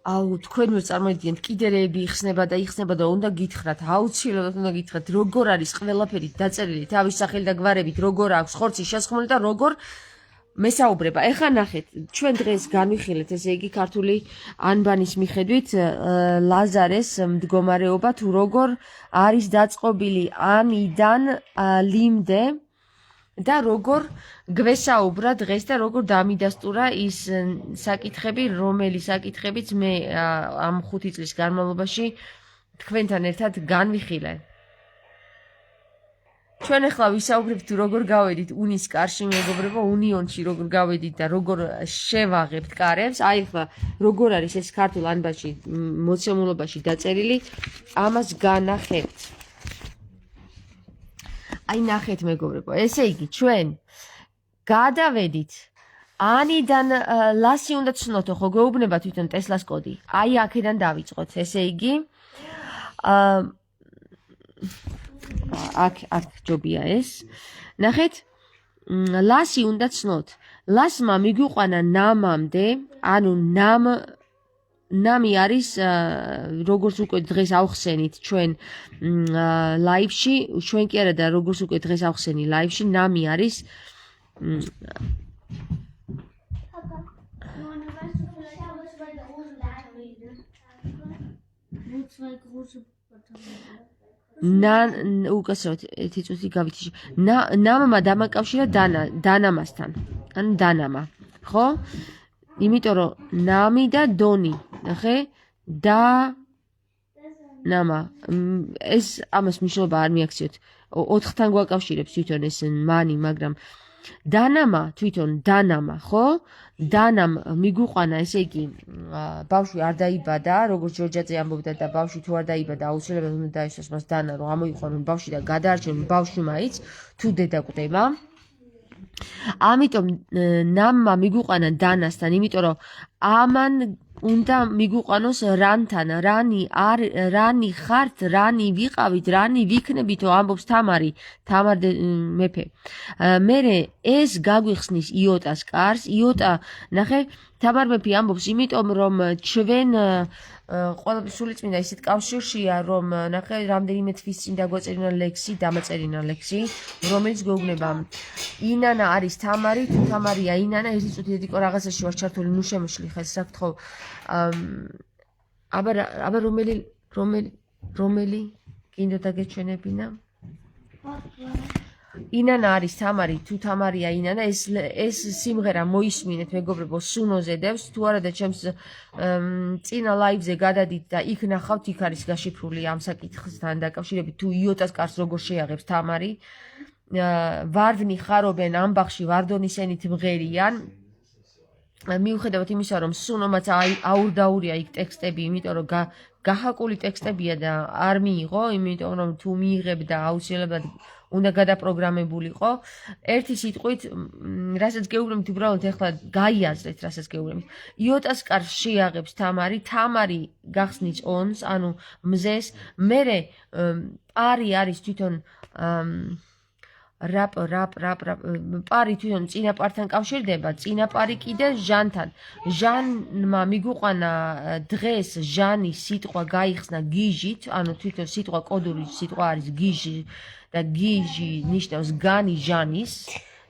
აუ თქვენ ვერ წარმოიდგენთ კიდერეები იხსნება და უნდა გითხრათ აუცილებლად უნდა გითხრათ როგორ არის ყველაფერი დაწერილი თავის სახელი და გვარებით როგორ აქვს ხორცი შესხმული და როგორ მესაუბრება ეხლა ნახეთ ჩვენ დღეს განვიხილეთ ესე იგი ქართული ანბანის მიხედვით ლაზარეს მდგომარეობა თუ როგორ არის დაწყობილი ანიდან ლიმდე და როგორ გვესაუბრა დღეს და როგორ დამიდასტურა ის საკითხები, რომელი საკითხებიც მე ამ 5 წლის განმავლობაში თქვენთან ერთად განვიხილე. ჩვენ ახლა ვისაუბრებთ როგორ გავედით უნის კარში მეგობრებო, უნიონში როგორ გავედით და როგორ შევაღებთ კარებს. აი ახლა როგორ არის ეს ქართულ ანბანში მოცემულობაში დაწერილი, ამას განახებთ. აი ნახეთ მეგობრებო, ესე იგი ჩვენ გადავედით ანიდან ლასი უნდა ცნოთო, ხო გვეუბნება თვითონ ტესლას კოდი. აი აქედან დავიწყოთ. ესე იგი აქ ჯობია ეს. ნახეთ, ლასი უნდა ცნოთ. ლასმა მიგვიყვანა ნამამდე, ანუ ნამი არის როგორც უკვე დღეს ავხსენით ჩვენ ლაივში, ჩვენ კი არა და როგორც უკვე დღეს ავხსენი ლაივში, ნამი არის უკასროთ ერთი წუთი გავითიშე. ნამმა დამაკავშირა დანამასთან. ანუ დანამა, ხო? იმიტომ რომ ნამი და დონი, ნახე? ნამა. ეს ამას მნიშვნელობა არ მიაქციოთ. 4-თან გვაკავშირებს თვითონ ეს მანი, მაგრამ დანამა თვითონ დანამა, ხო? დანამ მიგვიყვანა, ესე იგი, ბავშვი არ დაიბადა, როგორც ჯორჯაძე ამბობდა და ბავშვი თუ არ დაიბადა, აუცილებლად უნდა დაესვას მას დანა, რომ ამოიყვანონ ბავშვი და გადაარჩენონ ბავშვი მაინც, თუ დედა კვდება. ამიტომ ნამმა მიგვიყვანა დანასთან, იმიტომ რომ ამან უნდა მიგვიყვანოს რანთან, რანი ხართ, რანი ვიყავით, რანი ვიქნებითო, ამბობს თამარ მეფე. მერე ეს გაგვიხსნის იოტას კარს, იოტა, ნახე, თამარ მეფე ამბობს, იმიტომ რომ ჩვენ სულიწმინდა ისეთ კავშირშია, რომ ნახე, რამდენიმე თვის წინ დაგვაწერინა ლექსი, დამაწერინა ლექსი, რომელიც გვეუბნება ინანა არის თამარი, თუ თამარია ინანა, ერთი წუთი დედიკო რაღაცაში ვარ ჩართული, ნუ შემოშლი ხეს საფრთხო. აბა რომელი გინდო დაგეჩვენებინა? ინანა არის თამარი, თუ თამარია ინანა, ეს სიმღერა მოისმინეთ მეგობრებო სუნოზე დევს, თუ არა და ჩემს წინა ლაივზე გადადით და იქ ნახავთ, იქ არის გაშიფრული ამ საკითხთან დაკავშირებით, თუ იოტას კარს როგორ შეაღებს თამარი. ვარდნი ხარობენ ამბახში, ვარდონის ენით მღერიან. მიუხედავად იმისა, რომ სუნომაც აურდაურია იქ ტექსტები, იმიტომ რომ გაჰაკული ტექსტებია და არ მიიღო, იმიტომ რომ თუ მიიღებ და აუცილებლად უნდა გადაპროგრამებულიყო. ერთი სიტყვით, რასაც გეუბნებით, უბრალოდ ეხლა გაიაზრეთ, რასაც გეუბნებით. იოტას კარს შეაღებს თამარი, თამარი გახსნის ონს, ანუ მზეს, მერე პარი არის თვითონ პარი თვითონ წინაპართან კავშირდება, წინაპარი კიდე ჟანთან. ჟანმა მიგვიყვანა დღეს ჟანის სიტყვა გაიხსნა გიჟით, ანუ თვითონ სიტყვა კოდური სიტყვა არის გიჟი და გიჟი ნიშნავს განი ჟანის,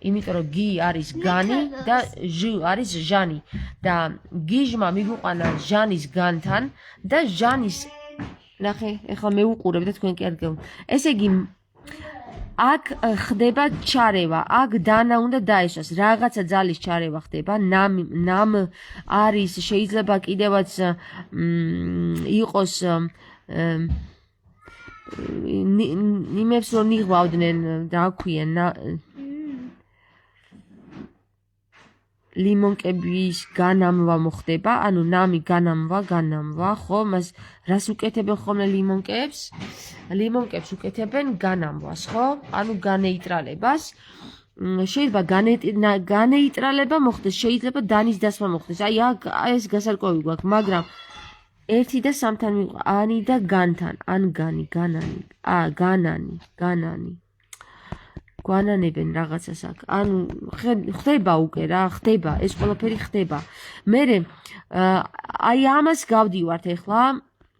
იმიტომ რომ გი არის განი და ჟ არის ჟანი და გიჟმა მიგვიყვანა ჟანის განთან და ჟანის ნახე, ეხლა მე უყურებ და თქვენ კი არ გეუბნ. ესე იგი აქ ხდება ჩარევა, აქ დანა უნდა დაესვას, რაღაცა ძალის ჩარევა ხდება, ნამ არის, შეიძლება კიდევაც იყოს იმებს რომ ნიღვავდნენ და აქვია ლიმონკების განამვა მოხდება, ანუ ნამი განამვა, ხო, მას რას უკეთებენ ხოლმე ლიმონკებს? ლიმონკებს უკეთებენ განამვას, ხო? ანუ განეიტრალებას. შეიძლება განეიტრალება მოხდეს, შეიძლება დანის დასმა მოხდეს. აი ეს გასარკვევი გვაქვს, მაგრამ 1 და 3-თან ანი და განთან, ან განანი. გვანანებენ რაღაცას აქ. ანუ ხდება უკვე რა, ხდება, ეს ყველაფერი ხდება. მერე აი ამას გავდივართ ეხლა,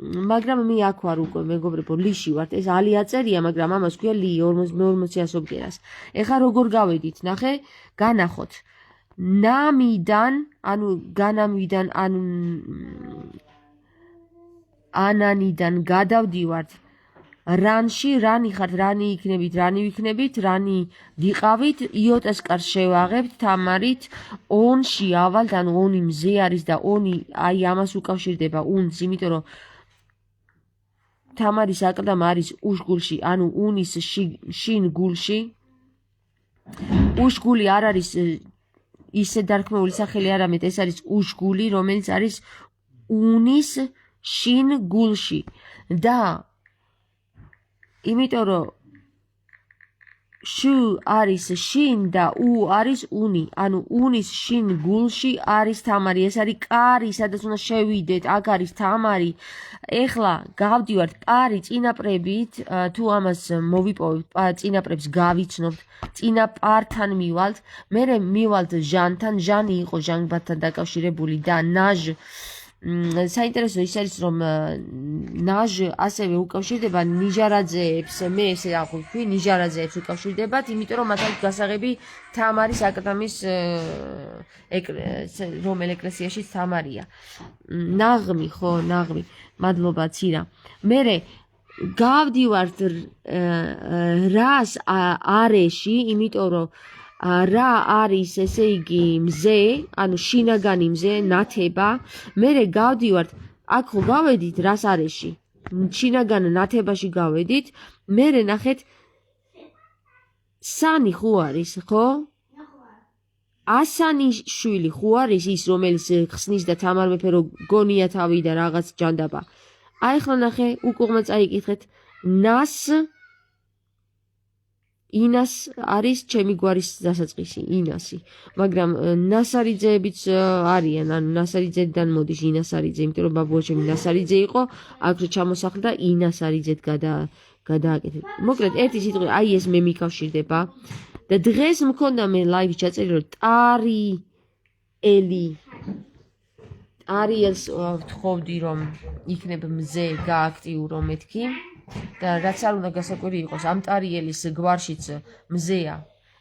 მაგრამ მე აქ ვარ უკვე მეგობრებო, ლიში ვართ. ეს ალი აწერია, მაგრამ ამას ქვია ალი 40 ობგერას. ეხლა როგორ გავედით, ნახე, განახოთ. ნამიდან, ანუ განამიდან, ანუ ანანიდან გადავდივართ რანში, რანი ხართ, რანი იქნებით, რანი ვიქნებით, რანი ვიყავით, იოტას კარს შევაღებთ თამარით, ონში ავალთ, ანუ ონი მზე არის და ონი აი ამას უკავშირდება უნს, იმიტომ რომ თამარის აკლდამ არის უშგულში, ანუ უნის შინ გულში. უშგული არ არის ისე დარქმეული სახელი, არამედ ეს არის უშგული, რომელიც არის უნის შინ გულში და იმიტომ რომ შუ არის შინ და უ არის უნი, ანუ უნის შინ გულში არის თამარი, ეს არის კარი, სადაც უნდა შევიდეთ, აქ არის თამარი. ეხლა გავდივართ პარი წინაპრებით, თუ ამას მოვიპოვებთ, წინაპრებს გავიცნობთ, წინაპართან მივალთ, მერე მივალთ ჟანთან, ჟანი იყო ჟანგბადთან დაკავშირებული და ნაჟ საინტერესო ის არის რომ ნაჟ ასევე უკავშირდება ნიჟარაძეებს, მე ესე აღვიქვი, ნიჟარაძეებს უკავშირდებათ, იმიტომ რომ მათ აქვს გასაღები თამარის აკლდამის რომელ ეკლესიაში თამარია. ნაღმი ხო, ნაღმი. მადლობა ცირა. მერე გავდივართ რას არეში, იმიტომ რომ რა არის ესე იგი მზე, ანუ შინაგანი მზე, ნათება, მერე გავდივართ, აქ ხო გავედით რას არეში, შინაგან ნათებაში გავედით, მერე ნახეთ, სანი ხო არის, ხო? ასანი შვილი ხო არის ის, რომელიც ხსნის და თამარ მეფე რო გონია თავი და რაღაც ჯანდაბა. აი ახლა ნახე, უკუღმა წაიკითხეთ, ნას ინას არის ჩემი გვარის დასაწყისი, ინასი. მაგრამ ნასარიძეებიც არიან, ანუ ნასარიძედან მოდის ინასარიძე, იმიტომ რომ ბაბუა ჩემი ნასარიძე იყო, აქ ჩამოსახლდა ინასარიძედ გადააკეთეთ. მოკლედ, ერთი სიტყვით, აი ეს მე მიკავშირდება და დღეს მქონდა მე ლაივი ჩაწერილი, რომ ტარიელს ვთხოვდი, რომ იქნებ მზე გააქტიურო მეთქი. და რაც არ უნდა გასაკვირი იყოს, ამ ტარიელის გვარშიც მზეა,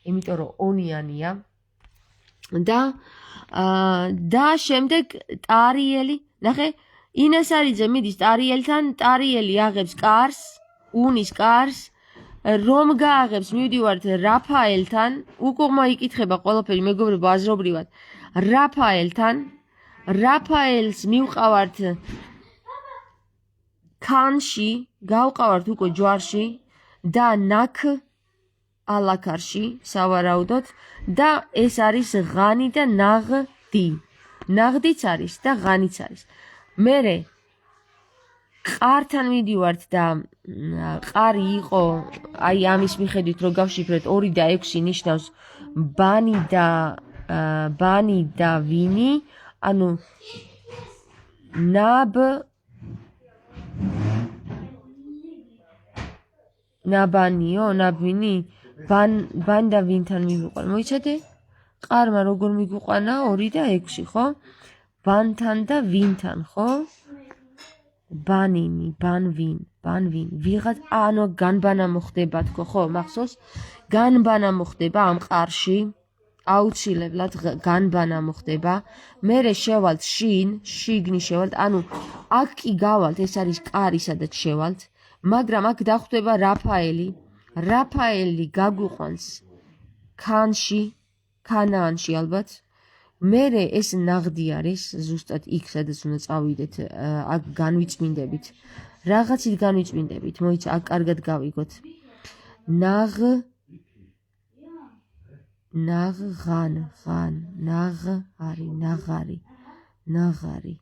იმიტომ რომ ონიანია. და შემდეგ ტარიელი, ნახე, ინასარიძე მიდის ტარიელთან, ტარიელი აღებს კარს, უნის კარს, რომ გააღებს მივდივართ რაფაელთან, უკუღმა იკითხება ყველაფერი მეგობრებო აზრობრივად, რაფაელთან, რაფაელს მივყავართ ქანში, გავყავართ უკვე ჯვარში და ნაქ ალაქარში, სავარაუდოდ და ეს არის ღანი და ნაღდი. ნაღდიც არის და ღანიც არის. მერე ყართან მიდივართ და ყარი იყო, აი ამის მიხედვით რომ გავშიფრეთ 2 და 6 ნიშნავს ბანი და ვინი, ანუ ნაბანიო, ნაბინი, ბან და ვინთან მივიყვან. მოიცადე? ყარმა როგორ მიგვიყვანა 2 და 6, ხო? ბანთან და ვინთან, ხო? ბანინი, ბანვინ, ვიღაც, ანუ განბანა მოხდება თქო, ხო, მახსოვს? განბანა მოხდება ამ ყარში. აუცილებლად განბანა მოხდება. მერე შევალთ შიგნი შევალთ, ანუ აქ კი გავალთ, ეს არის კარი, სადაც შევალთ. მაგრამ აქ დახვდება რაფაელი გაგვიყვანს ქანაანში ალბათ. მერე ეს ნაღდი არის, ზუსტად იქ სადაც უნდა წავიდეთ, აქ განვიწმინდებით. რაღაცით განვიწმინდებით, მოიცა, აქ კარგად გავიგოთ. ნაღარი.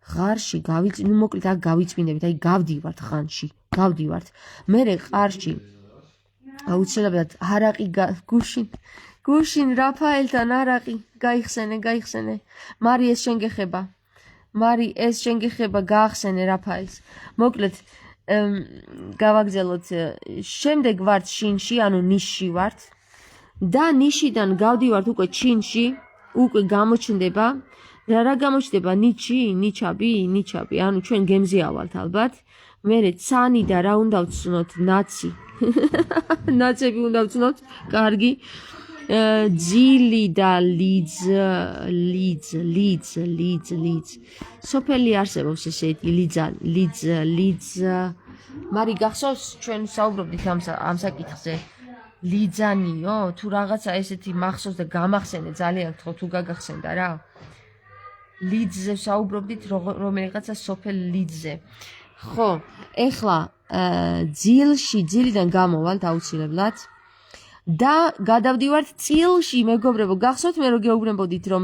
ღარში გავიწმინდებით, მოკლედ აქ გავიწმინდებით, აი გავდივართ ღანში, გავდივართ. მერე ყარში აუცილებლად არაყი გუშინ რაფაელთან არაყი გაიხსენე. მარი ეს შენ გეხება, გაახსენე რაფაელს. მოკლედ გავაგზელოთ, შემდეგ ვართ შინში, ანუ ნიშში ვართ. და ნიშიდან გავდივართ უკვე ჩინში, უკვე გამოჩნდება რა გამოჩნდება ნიჩაბი, ანუ ჩვენ გემზე ავალთ ალბათ. მერე ცანი და რა უნდა ვცნოთ, ნაცი. ნაცები უნდა ვცნოთ, კარგი. ძილი და ლიდზ. სოფელი არსებობს ესეთი ლიდზ. მარი გახსოვს ჩვენ საუბრობდით ამ საკითხზე. ლიძანიო, თუ რაღაცა ესეთი მახსოვს და გამახსენე ძალიან გთხოვ თუ გაგახსენდა რა. ლიდზე საუბრობდით რომელიღაცა სოფელ ლიდზე. ხო, ეხლა ძილიდან გამოვალთ აუცილებლად და გადავდივართ წილში, მეგობრებო, გახსოვთ მე რო გეუბნებოდით რომ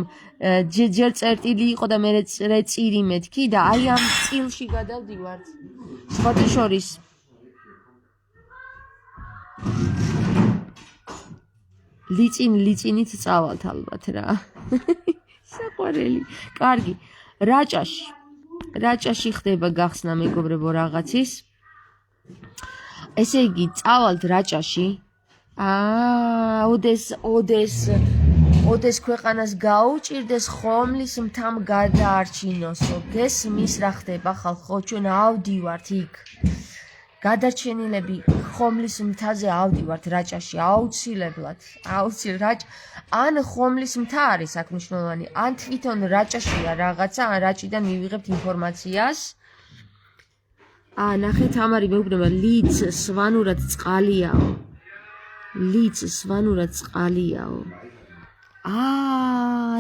ჯერ წერტილი იყო და მერე წირი მეთქი და აი ამ წილში გადავდივართ. სხვათა შორის ლიწინით წავალთ ალბათ რა. საყვარელი. კარგი. რაჭაში ხდება გახსნა მეგობრებო რაღაცის. ესე იგი წავალთ რაჭაში. ოდეს ქვეყანას გაუჭირდეს ხომლის მთამ გადაარჩინოსო. გესმის რა ხდება ხალხო, ჩვენ ავდივართ იქ. გადარჩენილები ხომლის მთაზე ავდივართ რაჭაში აუცილებლად. ან ხომლის მთა არის აქ მნიშვნელოვანი, ან თვითონ რაჭაშია რაღაცა, ან რაჭიდან მივიღებთ ინფორმაციას. ნახეთ ამარი მეუბნება ლიც სვანურად წყალიაო.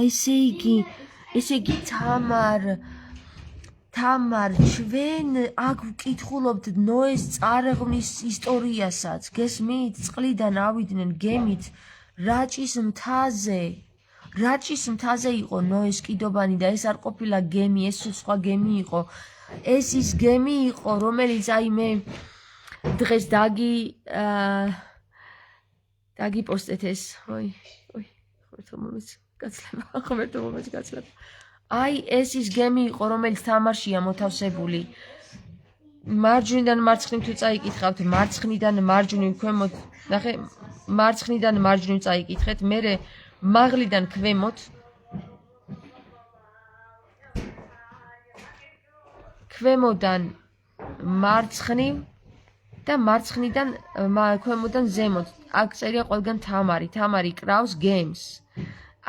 ესე იგი თამარ ჩვენ აქ ვკითხულობთ ნოეს წარღვნის ისტორიასაც. გესმით? წყლიდან ავიდნენ გემით რაჭის მთაზე იყო ნოეს კიდობანი და ეს არ ყოფილა გემი, ეს სხვა გემი იყო. ეს ის გემი იყო, რომელიც აი მე დღეს დაგიპოსტეთ ეს. ღმერთო მომეც გაცლება. აი ეს ის გემი იყო, რომელიც თამარშია მოთავსებული. მარჯვნიდან მარცხნივ თუ წაიკითხავთ, მარცხნიდან მარჯვნივ ქვემოთ, ნახე, მარცხნიდან მარჯვნივ წაიკითხეთ, მერე მაღლიდან ქვემოთ. ქვემოდან მარცხნივ და მარცხნიდან ქვემოდან ზემოთ. აქ წერია ყველგან თამარი კრავს გემს.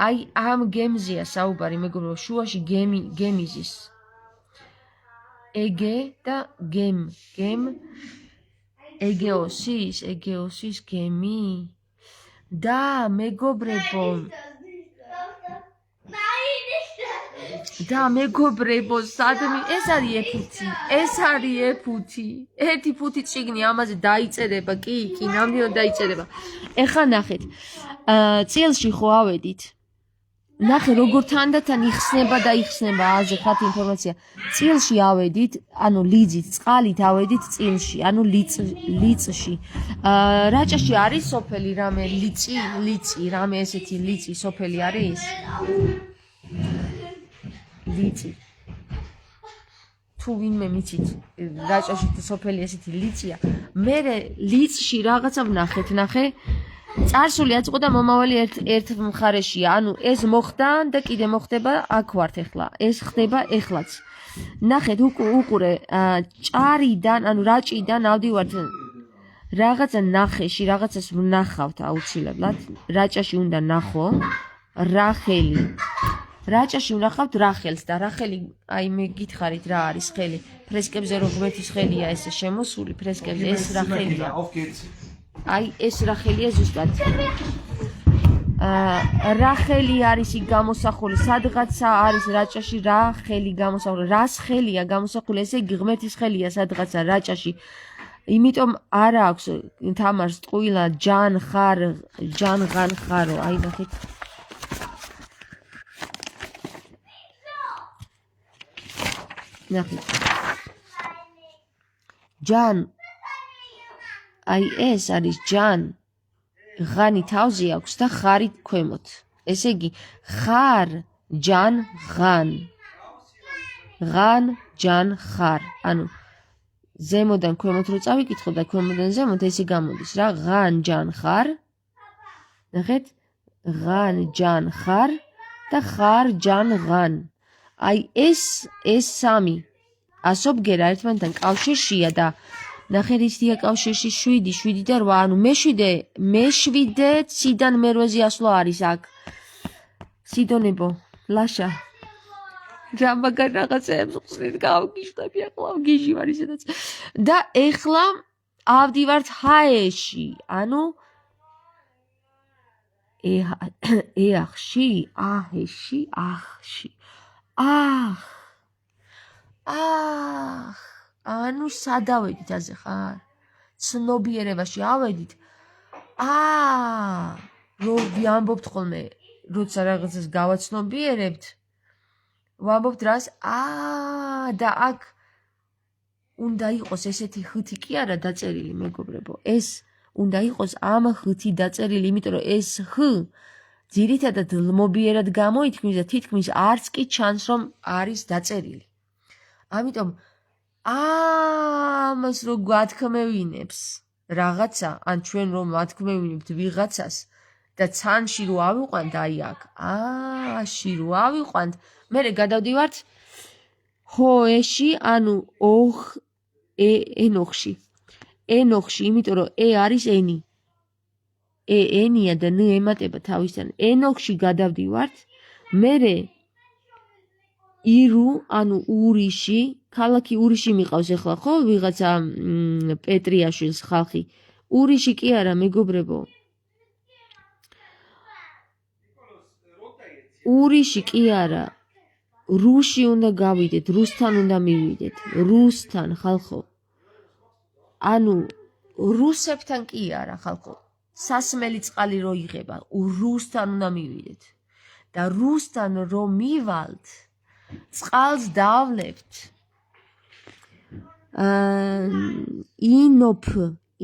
აი ამ გემზეა საუბარი მეგობრებო, შუაში გემიზის. ეგე და გემ ეგეოსის გემი და მეგობრებო სადმი ეს არის ეფუთი. ერთი ფუთით შიგნი ამაზე დაიწერება, კი, ნამდვილად დაიწერება. ეხლა ნახეთ, წილში ხო ავედით. ნახე როგორ თანდათან იხსნება აზე ხათ ინფორმაცია. წილში ავედით, ანუ ლიძით, წყალით ავედით წილში, ანუ ლიწში. რაჭაში არის სოფელი რამე ლიწი, რამე ესეთი ლიწი სოფელი არის? ლიწი. თუ ვინმე მიცით რაჭაში თუ სოფელი ესეთი ლიწია, მე ლიწში რაღაცა ვნახეთ, ნახე. წარსული აწყვო და მომავალი ერთ მხარეშია, ანუ ეს მოხდა და კიდე მოხდება, აქ ვართ ეხლა. ეს ხდება ეხლაც. ნახეთ, უყურე, ჭარიდან, ანუ რაჭიდან ავდივართ რაღაცა ნახეში, რაღაცას ვნახავთ აუცილებლად. რაჭაში უნდა ნახო რახელი. რაჭაში ვნახავთ რახელს და რახელი, აი მე გითხარით რა არის ხელი. ფრესკებზე რო ღმერთის ხელია ეს შემოსული ფრესკებზე, ეს რახელია. აი ეს რახელია ზუსტად. რახელი არის იქ გამოსახული, სადღაცა არის რაჭაში რახელი გამოსახული. რას ხელია გამოსახული? ესე იგი ღმერთის ხელია სადღაცა რაჭაში. იმიტომ არა აქვს თამარს ტყუილა ჯანღან ხარო. აი ნახეთ. ნახეთ. ჯან აი ეს არის ჯან, ღანი თავზე აქვს და ხარი ქვემოთ. ესე იგი ხარ, ჯან, ღან, ჯან, ხარ. ანუ ზემოდან ქვემოთ რო წავიკითხო და ქვემოდან ზემოთ ესე გამოდის რა, ღან, ჯან, ხარ. ნახეთ ღან ჯან ხარ და ხარ ჯან ღან აი ეს სამი ასობგერა ერთმანეთთან კავშირშია და ნახეთ ის დიაკავშირში 7 და 8 ანუ მე7 ციდან მერვეზე ასვლა არის აქ სიდონებო ლაშა რა მაგარ რაღაცებს ხსნით გავგიჟდები ახლა გიჟი ვარ ისედაც და ეხლა ავდივართ ჰაეში ანუ ეახში აჰეში ახში ანუ სადავედით აზე ხარ ცნობიერებაში ავედით რომ ვამბობთ ხოლმე როცა რაღაცას გავაცნობიერებთ ვამბობთ რას და აქ უნდა იყოს ესეთი ხუთი კი არა დაწერილი მეგობრებო ეს უნდა იყოს ამ ხუთი დაწერილი იმიტომ რომ ეს ხ ძირითადად ლმობიერად გამოითქმის და თითქმის არც კი ჩანს რომ არის დაწერილი ამიტომ ამას რო გვათქმევინებს რაღაცა ან ჩვენ რომ ვათქმევინებთ ვიღაცას და ცანში რო ავიყვანთ აი აქ აში რო ავიყვანთ მერე გადავდივართ ჰოეში ანუ ენოხში იმიტომ რომ არის ენი ენია და ν ემატება თავისთან ენოხში გადავდივართ მერე ირუ ანუ ურიში ქალაქი ურიში მიყავს ახლა ხო ვიღაცა პეტრიაშვილს ხალხი ურიში კი არა მეგობრებო ურიში კი არა რუში უნდა გავიდეთ რუსთან უნდა მივიდეთ რუსთან ხალხო ანუ რუსებთან კი არა ხალხო სასმელი წყალი რო იღება რუსთან უნდა მივიდეთ და რუსთან რომ მივალთ წყალს დავლებთ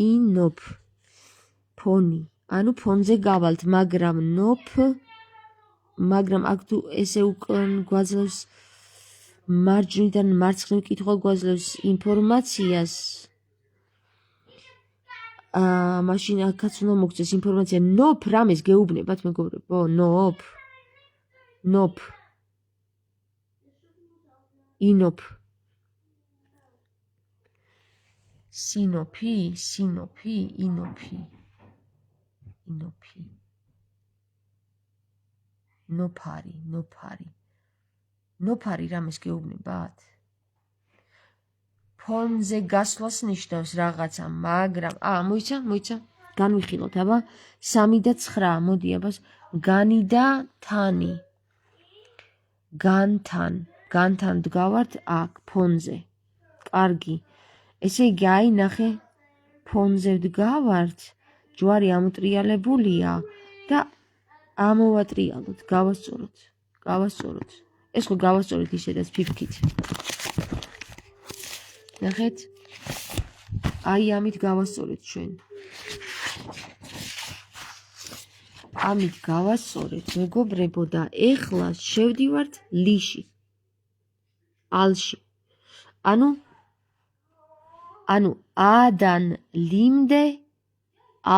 ინოფ ფონი ანუ ფონზე გავალთ მაგრამ აქ თუ ესე უკან გვაძლევს მარჯვნიდან მარცხნივ კითხვა გვაძლევს ინფორმაციას მაშინ აქაც უნდა მოგწეს ინფორმაცია ნოფ რამეს გეუბნებათ მეგობრებო ნოფ ინოფ სინოფი ინოფი ნოფარი რამეს გეუბნებათ ფონზე გასვლას ნიშნავს რაღაცა მაგრამ მოიცა განვიხილოთ აბა 3 და 9 მოდი აბას განი და თანი განთან დგავართ აქ ფონზე კარგი ესე იგი აი ნახე ფონზე დგავართ ჯვარი ამოტრიალებულია და ამოვატრიალოთ გავასწოროთ ეს ხო გავასწორეთ ისედაც ფიფქით ნახეთ აი ამით გავასწორეთ ჩვენ ამით გავასწორეთ მეგობრებო და ეხლა შევდივართ ლიში ალში ანუ ადან ლიმდე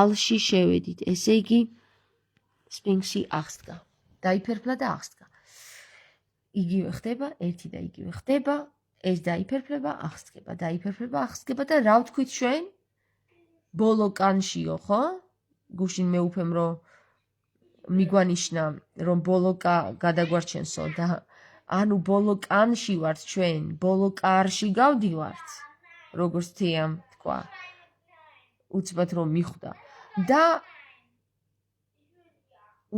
ალში შევედით ესე იგი სფინქსი აღსდგა დაიფერფლა და აღსდგა იგივე ხდება ერთი და იგივე ხდება ეს დაიფერფლება აღსდგება და რა ვთქვით ჩვენ ბოლო კანშიო ხო გუშინ მეუფემ რომ მიგვანიშნა რომ ბოლო გადაგვარჩენსო და ანუ ბოლო კანში ვართ ჩვენ ბოლო კარში გავდივართ როგორც თეამ თქვა უცბად რომ მიხვდა და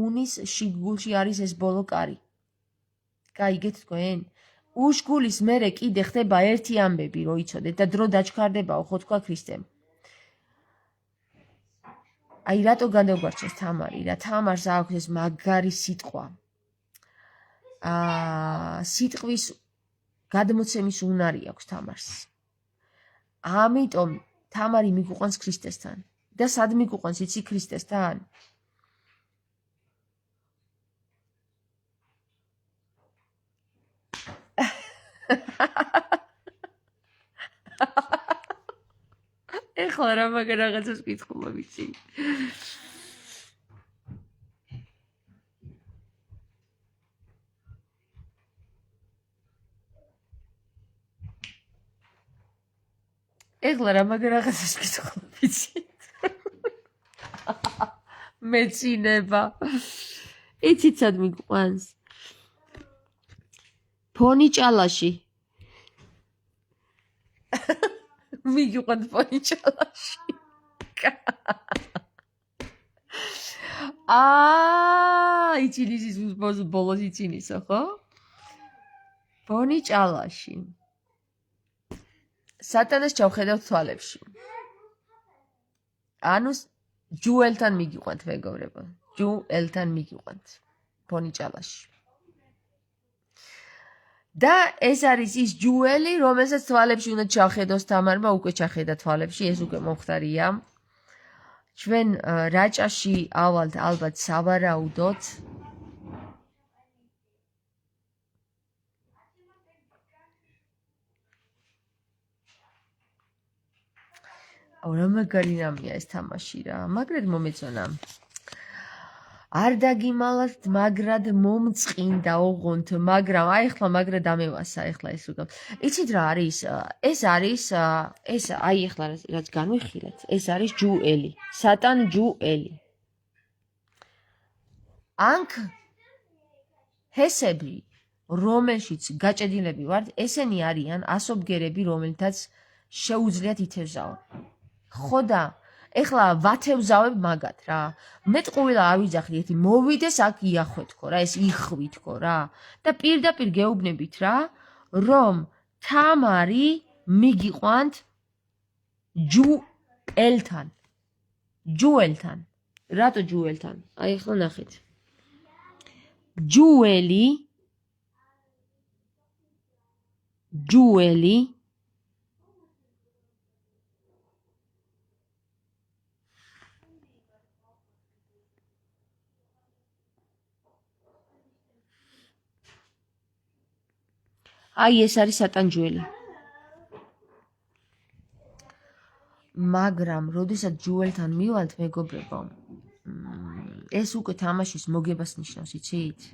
უნის შიგულში არის ეს ბოლო კარი გაიგეთ თქვენ უშგულის მერე კიდე ხდება ერთი ამბები რო იცოდეთ და დრო დაჩქარდებაო ხო თქვა ქრისტემ აი რატო გადაგვარჩენს თამარი რა თამარს აქვს ეს მაგარი სიტყვა სიტყვის გადმოცემის უნარი აქვს თამარს ამიტომ თამარი მიგვიყვანს ქრისტესთან და სად მიგვიყვანს იცი ქრისტესთან ეხლა რა მაგარ რაღაცას ვკითხულობ იცი ეხლა რა რაღაცას გითხო ვიცით მეცინება იცით სად მიყვანს ფონი ჭალაში მიგიყვანთ ფონი ჭალაში იჩინის ის ბოლოს იცინისო ხო ფონი ჭალაში სატანას ჩავხედავთ თვალებში ანუ ჯუელთან მიგიყვანთ მეგობრებო ჯუელთან მიგიყვანთ ფონი ჭალაში და ეს არის ის ჯუელი რომელსაც თვალებში უნდა ჩახედოს თამარმა უკვე ჩახედა თვალებში ეს უკვე მომხდარია ჩვენ რაჭაში ავალთ ალბათ სავარაუდოდ რა მაგარი რამეა ეს თამაში რა მაგრად მომეწონა არ დაგიმალავთ მაგრად მომწყინდა ოღონდ მაგრამ აი ახლა მაგრად დამევასა ახლა ეს უკვე იცით რა არის ეს არის ეს აი ახლა რაც განვიხილეთ ეს არის ჯუელი სატან ჯუელი ანკ ჰესები რომელშიც გაჭედილები ვართ ესენი არიან ასობგერები რომელთაც შეუძლიათ ითევზაო ხოდა ეხლა ვათევზავებ მაგათ რა მე ტყუილა ავიძახდი ერთი მოვიდეს აქ იახვეთქო რა ეს იხვითქო რა და პირდაპირ გეუბნებით რა რომ თამარი მიგიყვანთ ჯუელთან რატო ჯუელთან აი ახლა ნახეთ ჯუელი აი ეს არის სატანჯუელი მაგრამ როდესაც ჯუელთან მივალთ მეგობრებო ეს უკვე თამაშის მოგებას ნიშნავს იცით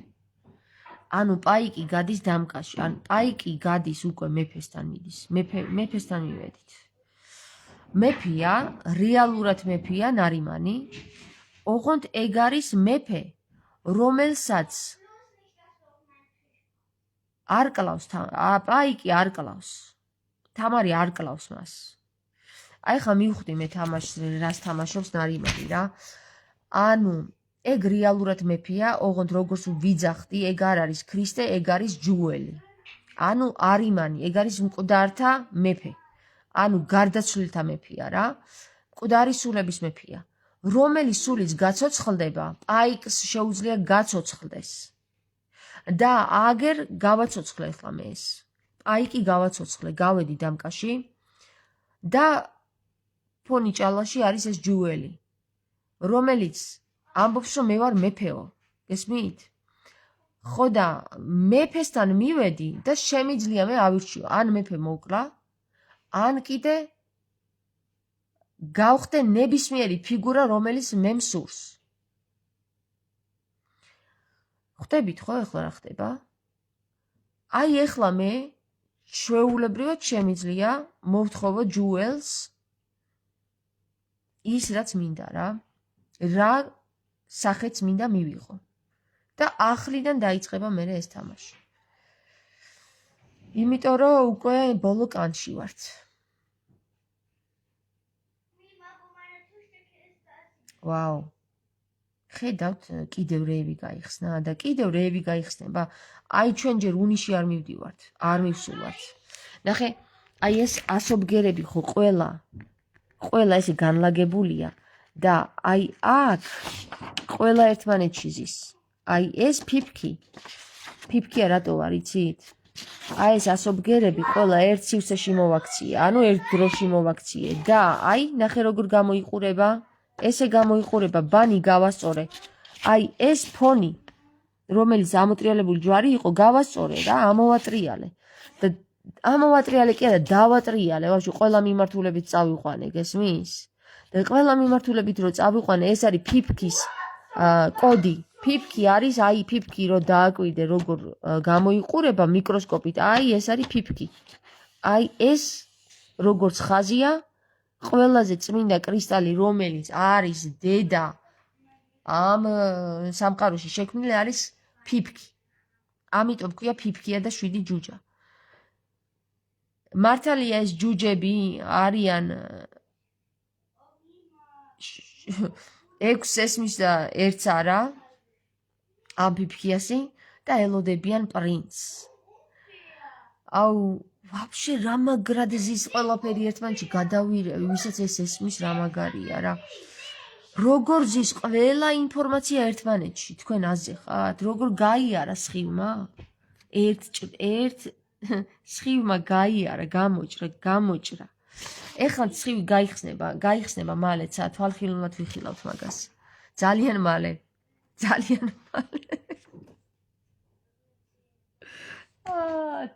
ანუ პაიკი გადის დამკაში ან პაიკი გადის უკვე მეფესთან მიდის მეფესთან მივედით მეფია რეალურად მეფია ნარიმანი ოღონდ ეგ არის მეფე რომელსაც არ კლავს პაიკი არ კლავს თამარი არ კლავს მას აი ხა მივხვდი მე თამაშს რას თამაშობს ნარიმანი რა ანუ ეგ რეალურად მეფეა ოღონდ როგორც ვიძახდი ეგ არ არის ქრისტე ეგ არის ჯუელი ანუ არიმანი ეგ არის მკვდართა მეფე ანუ გარდაცვლილთა მეფეა რა მკვდარი სულების მეფეა რომელიც სულიც გაცოცხლდება პაიკს შეუძლია გაცოცხლდეს და აგერ გავაცოცხლე ახლა მე ეს პაიკი გავაცოცხლე გავედი დამკაში და ფონი ჭალაში არის ეს ჯუელი რომელიც ამბობს რომ მე ვარ მეფეო გესმით ხო და მეფესთან მივედი და შემიძლია მე ავირჩიო ან მეფე მოკლა ან კიდე გავხდე ნებისმიერი ფიგურა რომელიც მე მსურს ხდებით ხო ახლა რა ხდება აი ახლა მე ჩვეულებრივად შემიძლია მოვთხოვო ჯუელს ის რაც მინდა რა სახეც მინდა მივიღო და ახლიდან დაიწყება მე ეს თამაში იმიტომ რომ უკვე ბოლო კანში ვართ ვაუ ხედავთ კიდევ რეები გაიხსნა და კიდევ რეები გაიხსნება აი ჩვენ ჯერ უნიში არ მივდივართ არ მივსულვართ ნახე აი ეს ასობგერები ხო ყველა ესე განლაგებულია და აი აქ ყველა ერთმანეთში ზის აი ეს ფიფქია რატო არ იცით აი ეს ასობგერები ყველა ერთ სივრცეში მოვაქციე ანუ ერთ დროში მოვაქციე და აი ნახე როგორ გამოიყურება ესე გამოიყურება ბანი გავასწორე აი ეს ფონი რომელიც ამოტრიალებული ჯვარი იყო გავასწორე რა ამოვატრიალე და ამოვატრიალე კი არა დავატრიალე ვაჟი ყველა მიმართულებით წავიყვანე გესმის და ყველა მიმართულებით რო წავიყვანე ეს არის ფიფქის კოდი ფიფქი არის აი ფიფქი რო დააკვირდე როგორ გამოიყურება მიკროსკოპით აი ეს არის ფიფქი აი ეს როგორც ხაზია, ყველაზე წმინდა კრისტალი, რომელიც არის დედა ამ სამყაროში შექმნილი არის ფიფქი. ამიტომ ქვია ფიფქია და 7 ჯუჯა. მართალია ეს ჯუჯები არიან 6 ესმის და 1 არა ამ ფიფქიასი და ელოდებიან პრინცს. აუ ვაფშე რა მაგრად ზის ყველაფერი ერთმანეთში გადავირევი, ვისაც ეს ესმის რა მაგარია რა. როგორ ზის ყველა ინფორმაცია ერთმანეთში, თქვენ აზე ხართ? როგორ გაიარა სხივმა? ერთ სხივმა გაიარა, გამოჭრა. ეხლა სხივი გაიხსნება მალე, თვალხილულად ვიხილავთ მაგას. ძალიან მალე.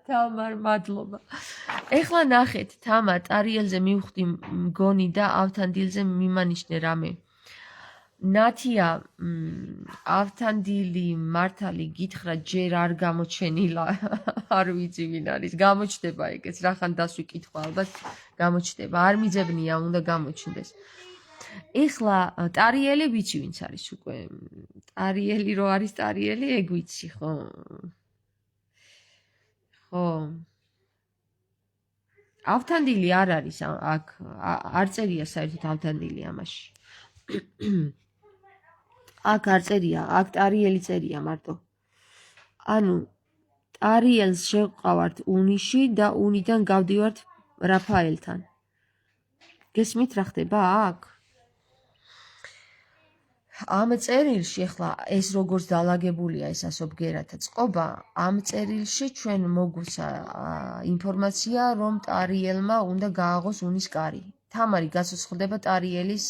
თამარ, მადლობა. ეხლა ნახეთ, თამარ, ტარიელზე მივხვდი მგონი და ავთანდილზე მიმანიშნე რამე. ნათია ავთანდილი მართალი გითხრა ჯერ არ გამოჩენილა, არ ვიცი ვინ არის, გამოჩდება ეგეც, რახან დასვი კითხვა ალბათ გამოჩდება, არ მიძებნია, უნდა გამოჩნდეს. ეხლა ტარიელი ვიცი ვინც არის უკვე, ტარიელი რო არის ტარიელი, ეგ ვიცი, ხო? ხო. ავთანდილი არ არის აქ, არ წერია საერთოდ ავთანდილი ამაში. აქ არ წერია, აქ ტარიელი წერია მარტო. ანუ ტარიელს შევყავართ უნიში და უნიდან გავდივართ რაფაელთან. გესმით რა ხდება აქ? ამ წერილში ახლა ეს როგორც დალაგებულია ეს ასობგერათა წყობა, ამ წერილში ჩვენ მოგვცა ინფორმაცია, რომ ტარიელმა უნდა გააღოს უნის კარი. თამარი გაცოცხლდება ტარიელის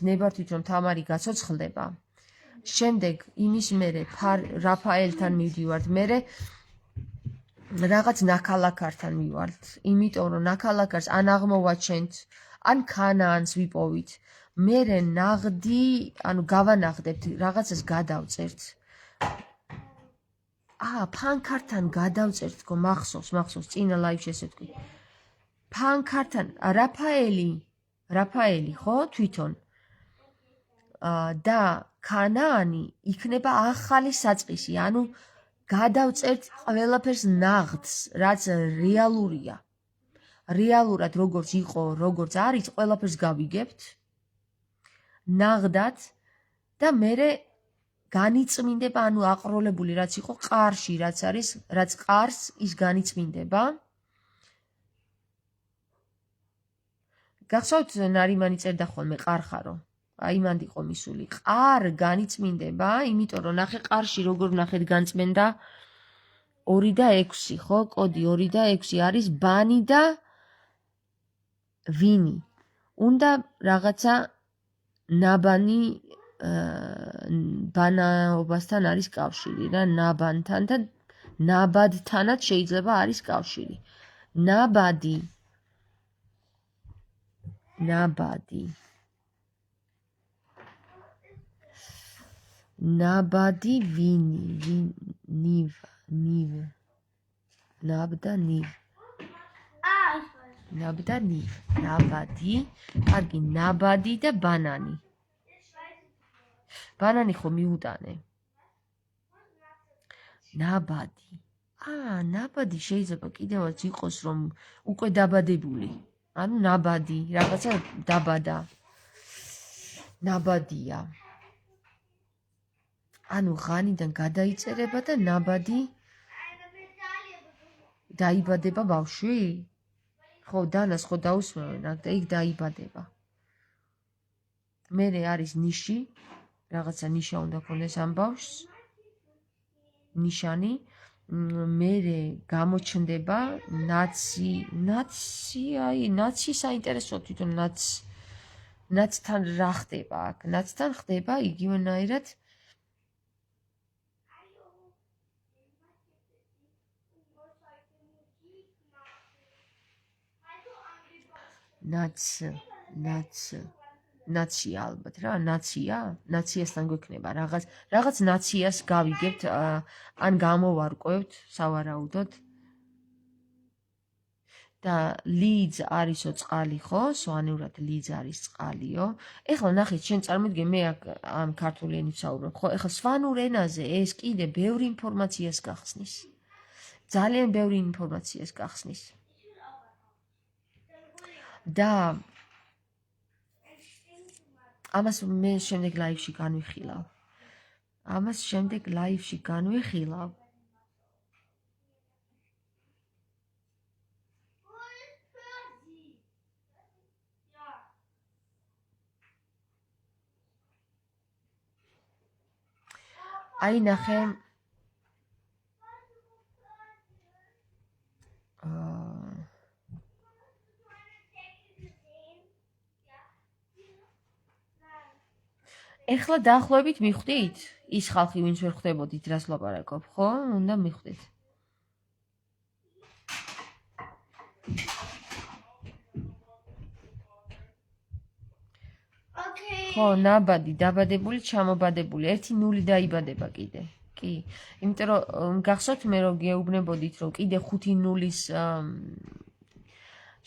ნებართვით, რომ თამარი გაცოცხლდება. შემდეგ იმის მერე რაფაელთან მივდივართ, მერე რაღაც ნაქალაქართან მივართ, იმიტომ რომ ნაქალაქარს ან აღმოვაჩენთ, ან ქანაანს ვიპოვით. მერე ნაღდი, ანუ გავანაღდებთ, რაღაცას გადავწერთ. ფანქართან გადავწერთ, თქო, მახსოვს, წინა ლაივში ესე თქვი. ფანქართან რაფაელი, ხო, თვითონ. და ქანაანი იქნება ახალი საწყისი, ანუ გადავწერთ ყველაფერს ნაღდს, რაც რეალურია. რეალურად როგორც იყო, როგორც არის, ყველაფერს გავიგებთ. ნაღდად და მერე განიწმინდება, ანუ აყროლებული რაც იყო ყარში, რაც ყარს ის განიწმინდება. გახსოვთ ნარიმანი წერდა ხოლმე ყარხარო. აი მანდ იყო მისული. ყარ განიწმინდება, იმიტომ რომ ნახე ყარში როგორ ნახეთ განწმენდა 2 და 6, ხო? კოდი 2 და 6 არის ბანი და ვინი. უნდა რაღაცა ნაბანი ბანაობასთან არის კავშირი რა, ნაბანთან და ნაბადთანაც შეიძლება არის კავშირი. ნაბადი ვინი, ნივ. ნაბდა ნივ. ნაბადი, კარგი, ნაბადი და ბანანი. ბანანი ხო მიუტანე. ნაბადი. ნაბადი შეიძლება კიდევაც იყოს, რომ უკვე დაბადებული. ანუ ნაბადი, რაღაცა დაბადა. ნაბადია. ანუ ღანიდან გადაიწერება და ნაბადი დაიბადება ბავშვი? ხო, დანას ხო დაუსვევენ აქ და იქ დაიბადება. მერე არის ნიში, რაღაცა ნიშა უნდა ქონდეს ამ ბავშვს. ნიშანი, მერე გამოჩნდება ნაცი საინტერესოა თვითონ ნაცთან რა ხდება აქ? ნაცთან ხდება იგივენაირად ნაცია ალბათ რა, ნაციასთან გვექნება რაღაც ნაციას გავიგებთ, ან გამოვარკვევთ სავარაუდოდ. და ლიდს არისო წყალი, ხო? სვანურად ლიდს არის წყალიო. ეხლა ნახეთ, შენ წარმოგიდგენ მე ამ ქართული ენით ვსაუბრობ, ხო? ეხლა სვანურ ენაზე ეს კიდე ბევრი ინფორმაციას გახსნის. ძალიან ბევრი ინფორმაციას გახსნის. და ამას მე შემდეგ ლაივში განვიხილავ. აი ნახე ეხლა დაახლოებით მიხვდით? ის ხალხი, ვინც ვერ ხვდებოდით, რას ლაპარაკობ, ხო? უნდა მიხვდით. ხო, ნაბადი, დაბადებული, ჩამობადებული, 1-0 დაიბადება კიდე. კი, იმიტომ რომ გახსოვთ მე რომ გეუბნებოდით, რომ კიდე 5-0-ის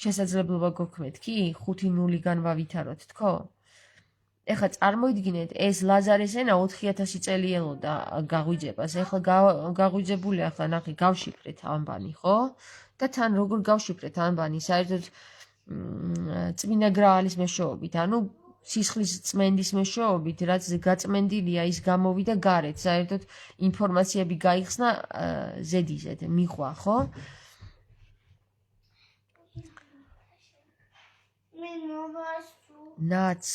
შესაძლებლობა გოქმეთ, კი? 5-0-გან ვავითაროთ, თქო? ეხლა წარმოიდგინეთ, ეს ლაზარეს ენა 4000 წელი ელოდა გაღვიძებას. ეხლა გაღვიძებული, ახლა ნახე, გავშიფრეთ ამბანი, ხო? და თან როგორ გავშიფრეთ ამბანი, საერთოდ წმინდა გრაალის მეშვეობით, ანუ სისხლის წმენდის მეშვეობით, რაც გაწმენდილია, ის გამოვიდა გარეთ, საერთოდ ინფორმაციები გაიხსნა ზედიზედ, მიყვა, ხო? ნაც,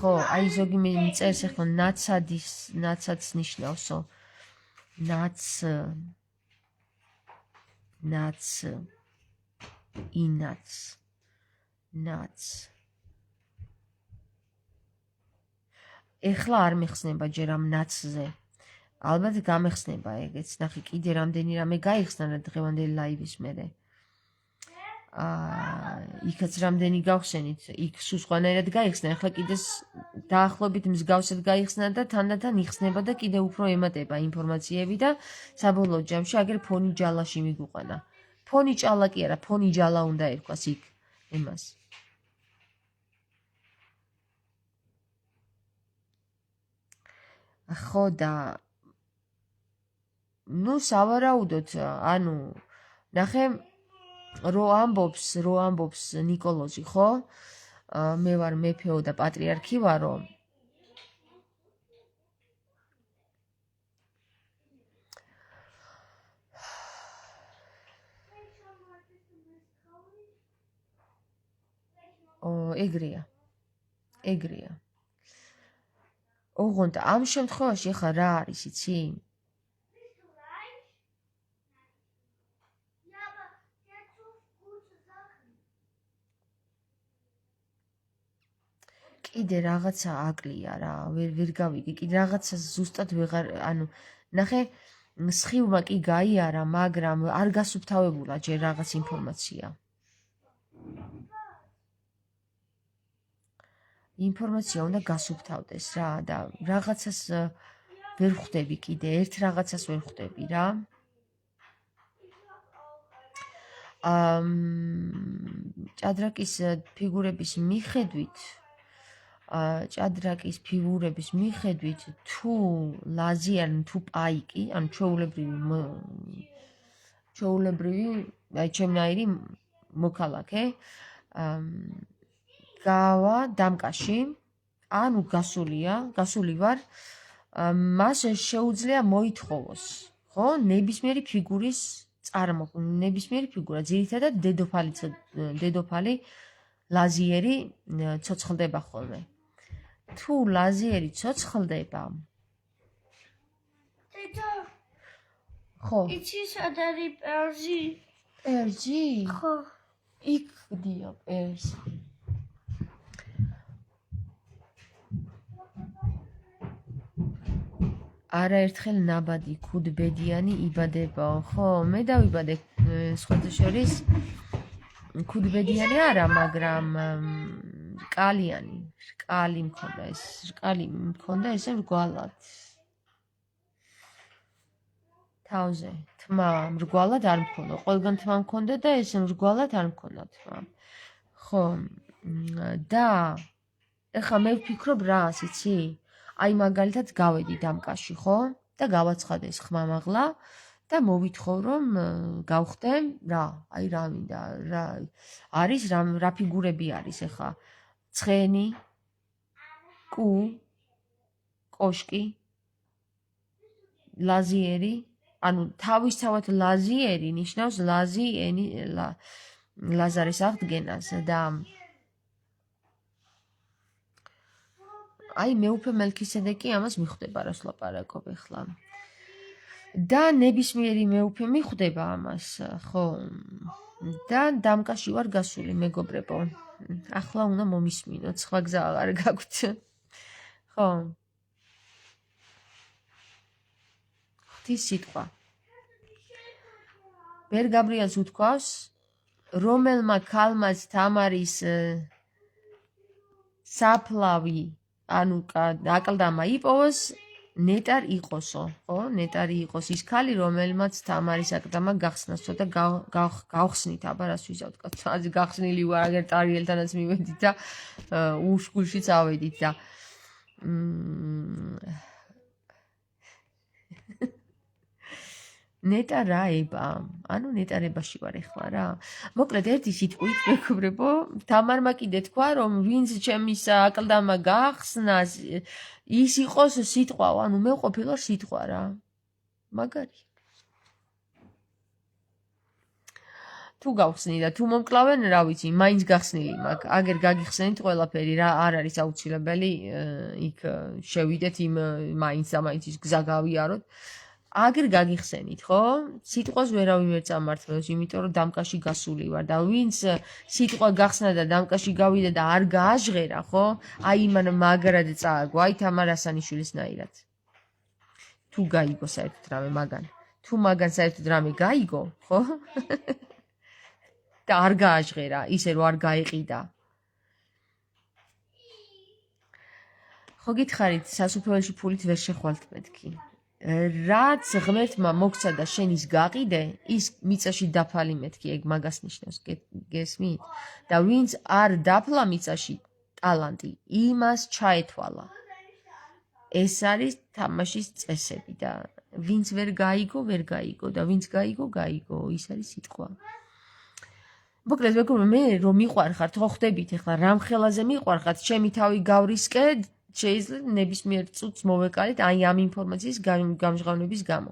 ხო, აი ზოგი წერს ახლა ნაცადს ნიშნავსო. ნაც. ეხლა არ მეხსნება ჯერ ამ ნაცზე. ალბათ გამეხსნება ეგეც. ნახე, კიდე რამდენი რამე გაიხსნა დღევანდელი ლაივის მერე. იქაც რამდენი გავხსენით, იქ სულ სხვანაირად გაიხსნა, ახლა კიდე დაახლოებით მსგავსად გაიხსნა და თანდათან იხსნება და კიდე უფრო ემატება ინფორმაციები და საბოლოო ჯამში აგერ ფონი ჯალაში მიგვიყვანა. ფონი ჭალა კი არა, ფონი ჯალა უნდა ერქვას იქ ემას. ხო და ნუ სავარაუდოდ, ანუ ნახე რო ამბობს ნიკოლოზი, ხო? მე ვარ მეფეო და პატრიარქი ვარო. ეგრეა. ოღონდ ამ შემთხვევაში ხა რა არის, იცი? კიდე რაღაცა აკლია რა, ვერ გავიგე, კიდე რაღაცა ზუსტად ვეღარ, ანუ ნახე, სხივმა კი გაიარა, მაგრამ არ გასუფთავებულა ჯერ რაღაც ინფორმაცია. ინფორმაცია უნდა გასუფთავდეს რა და რაღაცას ვერ ხვდები კიდე, ერთ რაღაცას ვერ ხვდები რა. ჭადრაკის ფიგურების მიხედვით, თუ ლაზიანი, თუ პაიკი, ანუ ჩვეულებრივი, აი ჩემნაირი მოქალაქე, გავა დამკაში, ანუ გასული ვარ, მას შეუძლია მოითხოვოს, ხო? ნებისმიერი ფიგურის ნებისმიერი ფიგურა, ძირითადად დედოფალი ლაზიერი ცოცხლდება ხოლმე. თუ ლაზიერი ცოცხლდება, ხო. იცი სად არის პერზი? პერზი? ხო. იქ გდია პერზი. არაერთხელ ნაბადი ქუდბედიანი იბადებაო, ხო, მე დავიბადე სხვათა შორის ქუდბედიანი არა, მაგრამ რკალი მქონდა ესე რგვალად. თავზე თმა მრგვალად არ მქონდა. ყველგან თმა მქონდა და ეს მრგვალად არ მქონდა თმა. ხო, და ეხლა მე ვფიქრობ რას, იცი? აი მაგალითად გავედი დამკაში, ხო? და გავაცხადე ეს ხმა მაღლა და მოვითხოვ რომ გავხდე რა, აი რა მინდა, რა არის რა ფიგურები არის ეხლა? ცხენი, კუ, კოშკი, ლაზიერი, ანუ თავისთავად ლაზიერი ნიშნავს ლაზარის აღდგენას და აი მეუფე მელქისედეკი ამას მიხვდება რას ლაპარაკობ ეხლა. და ნებისმიერი მეუფე მიხვდება ამას, ხო? და დამკაში ვარ გასული მეგობრებო. ახლა უნდა მომისმინოთ, სხვა გზა აღარ გაგვთ. ხო. ღვთის სიტყვა. ბერ გაბრიელს უთქვავს, რომელმა ქალმაც თამარის საფლავი ანუ აკლდამა იპოვოს, ნეტარ იყოსო, ხო? ნეტარი იყოს ის ქალი, რომელმაც თამარის აკლდამა გახსნასო და გავხსნით, აბა რას ვიზავთ, კაცო, გახსნილი ვარ, აგერ ტარიელთანაც მივედით და უშკულშიც ავედით და ნეტა რა ება? ანუ ნეტარებაში ვარ ეხლა რა. მოკლედ ერთი სიტყვით მეგობრებო, თამარმა კიდე თქვა რომ ვინც ჩემის აკლდამა გახსნას, ის იყოს სიტყვა, ანუ მე ყოფილა სიტყვა რა. მაგარი. თუ გავხსნი და თუ მომკლავენ, რა ვიცი, მაინც გახსნილი მაქვს. აგერ გაგიხსენით ყველაფერი რა არ არის აუცილებელი, იქ შევიდეთ იმ მაინც და მაინც ის გზა გავიაროთ. აგერ გაგიხსენით, ხო? სიტყვას ვერავინ ვერ წამართლებს, იმიტომ რომ დამკაში გასული ვარ და ვინც სიტყვა გახსნა და დამკაში გავიდა და არ გააჟღერა, ხო? აი მან მაგრად წააგო, აი თამარ ასანიშვილისნაირად. თუ გაიგო საერთოდ რამე მაგან. თუ მაგან საერთოდ რამე გაიგო, ხო? და არ გააჟღერა, ისე რომ არ გაეყიდა. ხო გითხარით, სასუფეველში ფულით ვერ შეხვალთ მეთქი. რაც ღმერთმა მოგცა და შენ ის გაყიდე, ის მიწაში დაფალი მეთქი, ეგ მაგას ნიშნავს, გესმით? და ვინც არ დაფლა მიწაში ტალანტი, იმას ჩაეთვალა. ეს არის თამაშის წესები და ვინც ვერ გაიგო, ვერ გაიგო და ვინც გაიგო, გაიგო, ის არის სიტყვა. მოკლედ მეგობრებო, მე რომ მიყვარხართ, ხო ხვდებით ეხლა რამ ხელაზე მიყვარხართ, ჩემი თავი გავრისკე, შეიძლება ნებისმიერ წუთს მოვეკალით აი ამ ინფორმაციის გამჟღავნების გამო.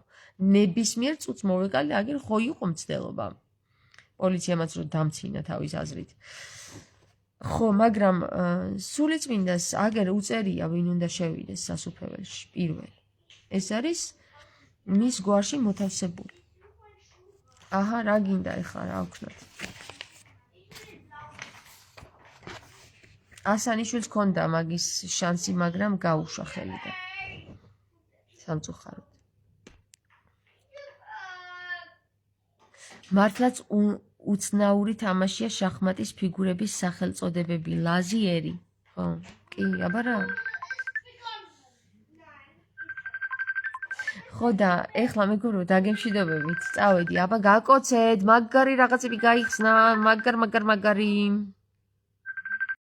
ნებისმიერ წუთს მოვეკალით, აგერ ხო იყო მცდელობა. პოლიციამაც რომ დამცინა თავის აზრით. ხო, მაგრამ სულიწმინდას აგერ უწერია ვინ უნდა შევიდეს სასუფეველში პირველი. ეს არის მის გვარში მოთავსებული. აჰა, რა გინდა ეხლა რა ვქნათ? ასანიშვილს ჰქონდა მაგის შანსი, მაგრამ გაუშვა ხელიდან. სამწუხაროდ. მართლაც უცნაური თამაშია შახმატის ფიგურების სახელწოდებები. ლაზიერი, ხო? კი, აბა რა. ხო და ეხლა მეგობრებო, დაგემშვიდობებით, წავედი, აბა გაკოცეთ, მაგარი რაღაცები გაიხსნა, მაგარი.